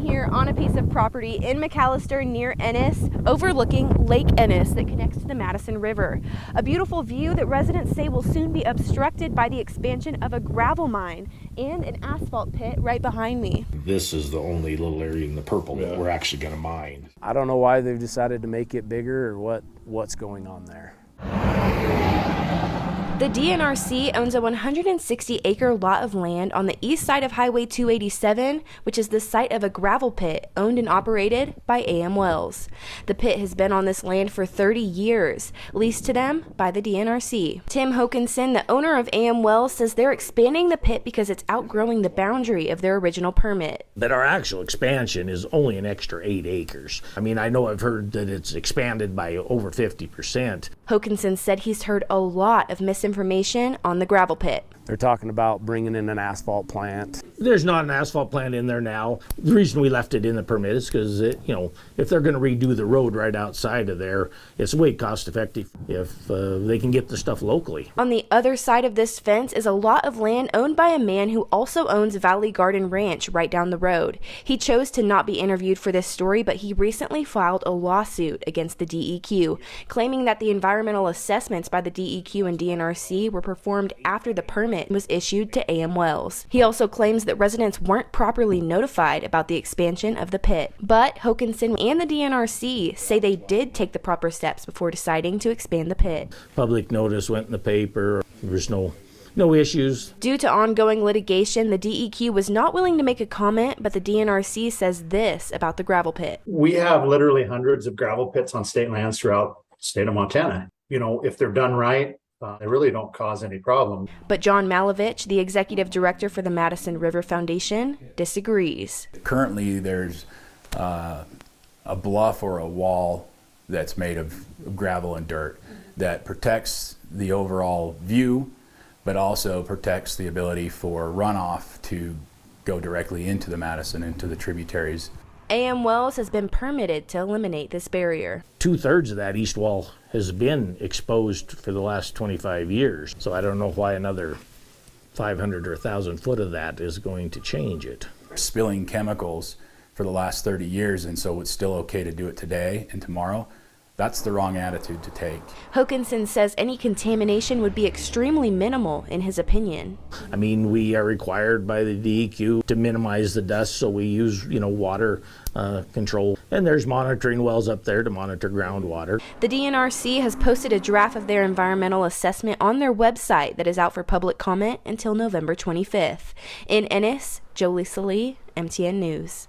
here on a piece of property in McAllister near Ennis, overlooking Lake Ennis that connects to the Madison River. A beautiful view that residents say will soon be obstructed by the expansion of a gravel mine and an asphalt pit right behind me. This is the only little area in the purple that we're actually going to mine. I don't know why they've decided to make it bigger or what's going on there. The DNRC owns a 160-acre lot of land on the east side of Highway 287, which is the site of a gravel pit owned and operated by AM Wells. The pit has been on this land for 30 years, leased to them by the DNRC. Tim Hokinson, the owner of AM Wells, says they're expanding the pit because it's outgrowing the boundary of their original permit. But our actual expansion is only an extra 8 acres. I mean, I know I've heard that it's expanded by over 50%. Hokinson said he's heard a lot of misinformation on the gravel pit. They're talking about bringing in an asphalt plant. There's not an asphalt plant in there now. The reason we left it in the permit is because, if they're going to redo the road right outside of there, it's way cost effective if they can get the stuff locally. On the other side of this fence is a lot of land owned by a man who also owns Valley Garden Ranch right down the road. He chose to not be interviewed for this story, but he recently filed a lawsuit against the DEQ, claiming that the environmental assessments by the DEQ and DNRC were performed after the permit was issued to AM Wells. He also claims that residents weren't properly notified about the expansion of the pit. But Hokinson and the DNRC say they did take the proper steps before deciding to expand the pit. Public notice went in the paper. There was no issues. Due to ongoing litigation, the DEQ was not willing to make a comment, but the DNRC says this about the gravel pit. We have literally hundreds of gravel pits on state lands throughout the state of Montana. If they're done right, they really don't cause any problem. But John Malovich, the executive director for the Madison River Foundation, disagrees. Currently, there's a bluff or a wall that's made of gravel and dirt that protects the overall view, but also protects the ability for runoff to go directly into the Madison, into the tributaries. AM Wells has been permitted to eliminate this barrier. 2/3 of that east wall has been exposed for the last 25 years. So I don't know why another 500 or 1,000 foot of that is going to change it. Spilling chemicals for the last 30 years, and so it's still okay to do it today and tomorrow. That's the wrong attitude to take. Hokinson says any contamination would be extremely minimal in his opinion. I mean, we are required by the DEQ to minimize the dust, so we use, water control. And there's monitoring wells up there to monitor groundwater. The DNRC has posted a draft of their environmental assessment on their website that is out for public comment until November 25th. In Ennis, Jolie Salee, MTN News.